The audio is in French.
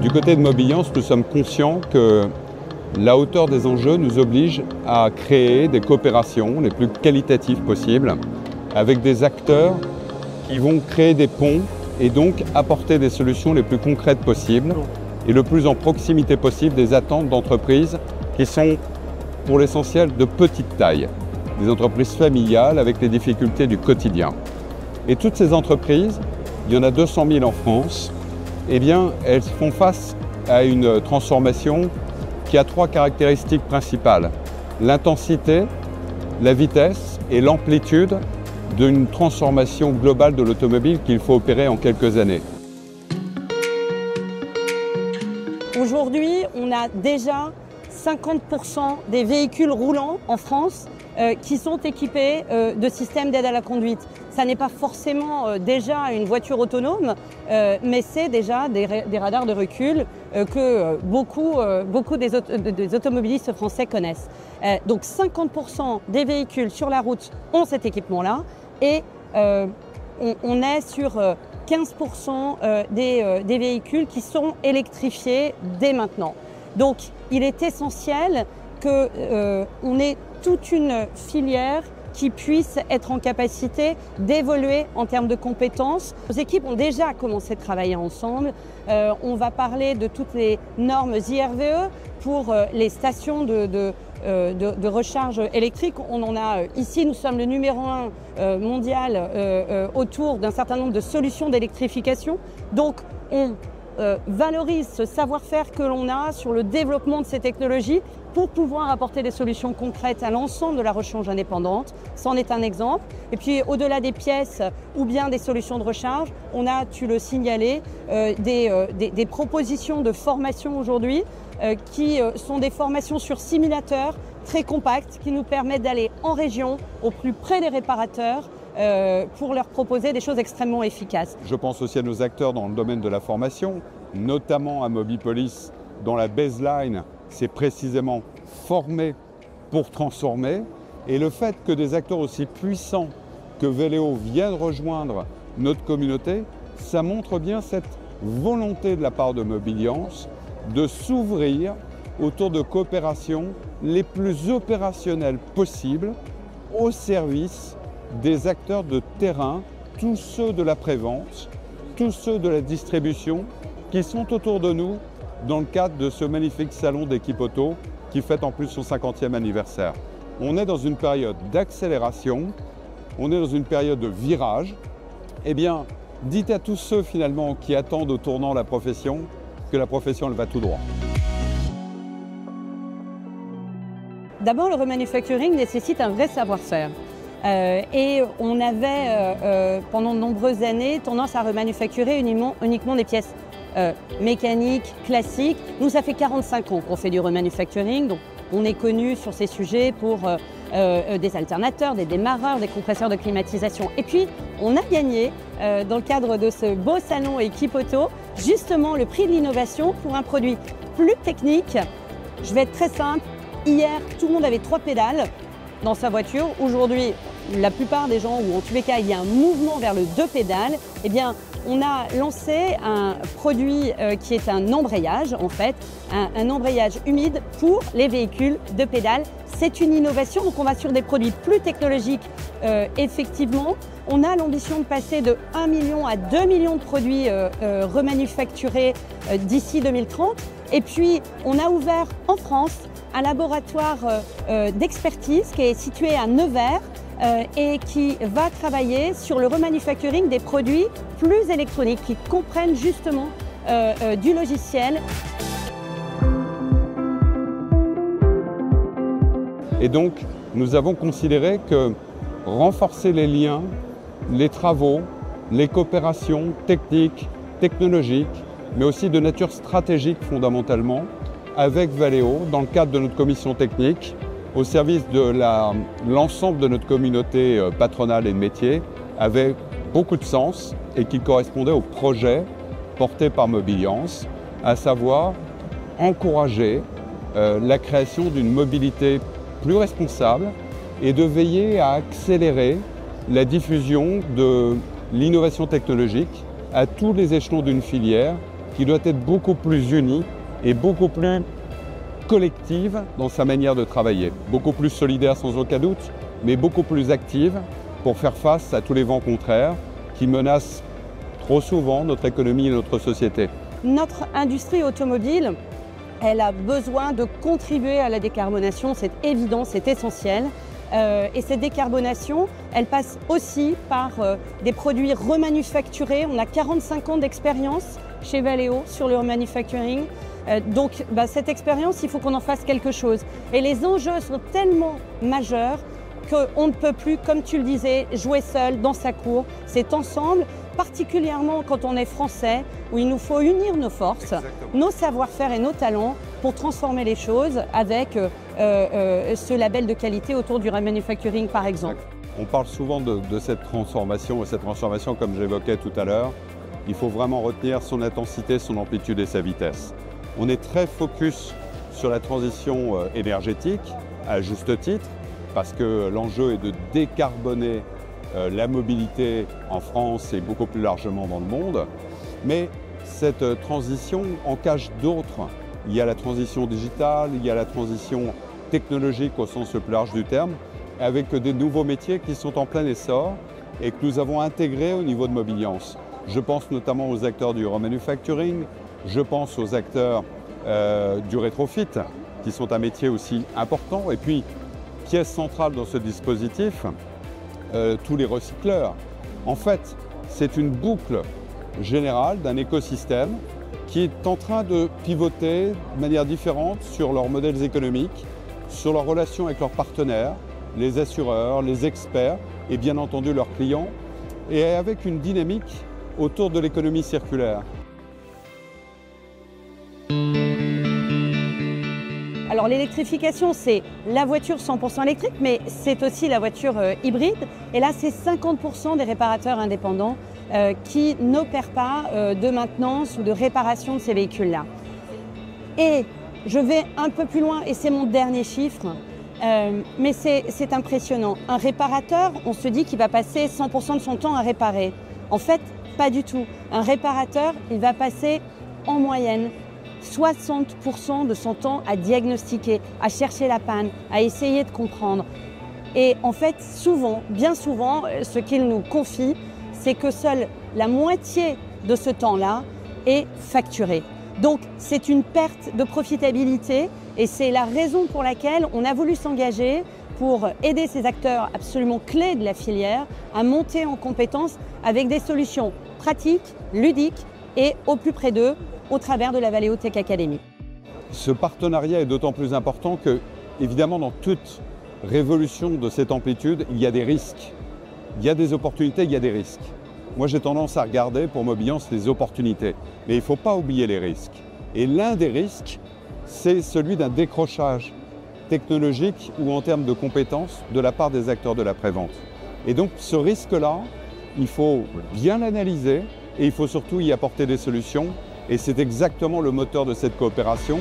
Du côté de Mobiliance, nous sommes conscients que la hauteur des enjeux nous oblige à créer des coopérations les plus qualitatives possibles avec des acteurs qui vont créer des ponts et donc apporter des solutions les plus concrètes possibles et le plus en proximité possible des attentes d'entreprises qui sont pour l'essentiel de petite taille, des entreprises familiales avec les difficultés du quotidien. Et toutes ces entreprises, il y en a 200 000 en France, eh bien, elles font face à une transformation qui a 3 caractéristiques principales. L'intensité, la vitesse et l'amplitude d'une transformation globale de l'automobile qu'il faut opérer en quelques années. Aujourd'hui, on a déjà 50% des véhicules roulants en France qui sont équipés de systèmes d'aide à la conduite. Ça n'est pas forcément déjà une voiture autonome, mais c'est déjà des radars de recul que beaucoup des automobilistes français connaissent. Donc 50% des véhicules sur la route ont cet équipement-là et on est sur 15% des véhicules qui sont électrifiés dès maintenant. Donc il est essentiel qu'on ait toute une filière qui puisse être en capacité d'évoluer en termes de compétences. Nos équipes ont déjà commencé à travailler ensemble. On va parler de toutes les normes IRVE pour les stations de recharge électrique. On en a ici, nous sommes le numéro 1 mondial autour d'un certain nombre de solutions d'électrification. Donc on valorise ce savoir-faire que l'on a sur le développement de ces technologies pour pouvoir apporter des solutions concrètes à l'ensemble de la rechange indépendante. C'en est un exemple. Et puis au-delà des pièces ou bien des solutions de recharge, on a, tu le signalais, des propositions de formation aujourd'hui qui sont des formations sur simulateurs très compactes qui nous permettent d'aller en région au plus près des réparateurs pour leur proposer des choses extrêmement efficaces. Je pense aussi à nos acteurs dans le domaine de la formation, notamment à Mobipolis, dont la baseline, c'est précisément former pour transformer. Et le fait que des acteurs aussi puissants que Veleo viennent rejoindre notre communauté, ça montre bien cette volonté de la part de Mobiliance de s'ouvrir autour de coopérations les plus opérationnelles possibles au service des acteurs de terrain, tous ceux de la prévente, tous ceux de la distribution qui sont autour de nous dans le cadre de ce magnifique salon d'équipe auto qui fête en plus son 50e anniversaire. On est dans une période d'accélération, on est dans une période de virage. Eh bien, dites à tous ceux finalement qui attendent au tournant la profession que la profession elle va tout droit. D'abord, le remanufacturing nécessite un vrai savoir-faire. Et on avait pendant de nombreuses années tendance à remanufacturer uniquement des pièces mécaniques, classiques. Nous, ça fait 45 ans qu'on fait du remanufacturing, donc on est connu sur ces sujets pour des alternateurs, des démarreurs, des compresseurs de climatisation. Et puis, on a gagné, dans le cadre de ce beau salon Équipe Auto, justement le prix de l'innovation pour un produit plus technique. Je vais être très simple. Hier, tout le monde avait 3 pédales dans sa voiture. Aujourd'hui, la plupart des gens, ou en tous les cas, il y a un mouvement vers le 2 pédales. Eh bien, on a lancé un produit qui est un embrayage, en fait, un embrayage humide pour les véhicules 2 pédales. C'est une innovation, donc on va sur des produits plus technologiques, effectivement. On a l'ambition de passer de 1 million à 2 millions de produits remanufacturés d'ici 2030. Et puis, on a ouvert en France un laboratoire d'expertise qui est situé à Nevers et qui va travailler sur le remanufacturing des produits plus électroniques qui comprennent justement du logiciel. Et donc, nous avons considéré que renforcer les liens, les travaux, les coopérations techniques, technologiques, mais aussi de nature stratégique fondamentalement, avec Valeo, dans le cadre de notre commission technique, au service de l'ensemble de notre communauté patronale et de métier, avait beaucoup de sens et qui correspondait au projet porté par Mobiliance, à savoir encourager la création d'une mobilité plus responsable et de veiller à accélérer la diffusion de l'innovation technologique à tous les échelons d'une filière qui doit être beaucoup plus unie et beaucoup plus collective dans sa manière de travailler. Beaucoup plus solidaire sans aucun doute, mais beaucoup plus active pour faire face à tous les vents contraires qui menacent trop souvent notre économie et notre société. Notre industrie automobile, elle a besoin de contribuer à la décarbonation, c'est évident, c'est essentiel. Et cette décarbonation, elle passe aussi par des produits remanufacturés. On a 45 ans d'expérience chez Valeo sur le remanufacturing. Donc cette expérience, il faut qu'on en fasse quelque chose. Et les enjeux sont tellement majeurs qu'on ne peut plus, comme tu le disais, jouer seul dans sa cour. C'est ensemble, particulièrement quand on est français, où il nous faut unir nos forces, nos savoir-faire et nos talents pour transformer les choses avec ce label de qualité autour du remanufacturing, par exemple. On parle souvent de cette transformation, et cette transformation, comme j'évoquais tout à l'heure, il faut vraiment retenir son intensité, son amplitude et sa vitesse. On est très focus sur la transition énergétique, à juste titre, parce que l'enjeu est de décarboner la mobilité en France et beaucoup plus largement dans le monde. Mais cette transition en cache d'autres. Il y a la transition digitale, il y a la transition technologique au sens le plus large du terme, avec des nouveaux métiers qui sont en plein essor et que nous avons intégrés au niveau de Mobiliance. Je pense notamment aux acteurs du remanufacturing, je pense aux acteurs du rétrofit, qui sont un métier aussi important. Et puis, pièce centrale dans ce dispositif, tous les recycleurs. En fait, c'est une boucle générale d'un écosystème qui est en train de pivoter de manière différente sur leurs modèles économiques, sur leurs relations avec leurs partenaires, les assureurs, les experts et bien entendu leurs clients, et avec une dynamique autour de l'économie circulaire. Alors l'électrification, c'est la voiture 100% électrique, mais c'est aussi la voiture hybride. Et là, c'est 50% des réparateurs indépendants qui n'opèrent pas de maintenance ou de réparation de ces véhicules-là. Et je vais un peu plus loin, et c'est mon dernier chiffre, mais c'est impressionnant. Un réparateur, on se dit qu'il va passer 100% de son temps à réparer. En fait, pas du tout. Un réparateur, il va passer en moyenne 60% de son temps à diagnostiquer, à chercher la panne, à essayer de comprendre. Et en fait, souvent, bien souvent, ce qu'il nous confie, c'est que seule la moitié de ce temps-là est facturé. Donc, c'est une perte de profitabilité et c'est la raison pour laquelle on a voulu s'engager pour aider ces acteurs absolument clés de la filière à monter en compétences avec des solutions pratiques, ludiques et au plus près d'eux, au travers de la Valeo Tech Academy. Ce partenariat est d'autant plus important que, évidemment, dans toute révolution de cette amplitude, il y a des risques. Il y a des opportunités, il y a des risques. Moi, j'ai tendance à regarder pour Mobiliance les opportunités. Mais il ne faut pas oublier les risques. Et l'un des risques, c'est celui d'un décrochage technologique ou en termes de compétences de la part des acteurs de la prévente. Et donc, ce risque-là, il faut bien l'analyser et il faut surtout y apporter des solutions. Et c'est exactement le moteur de cette coopération.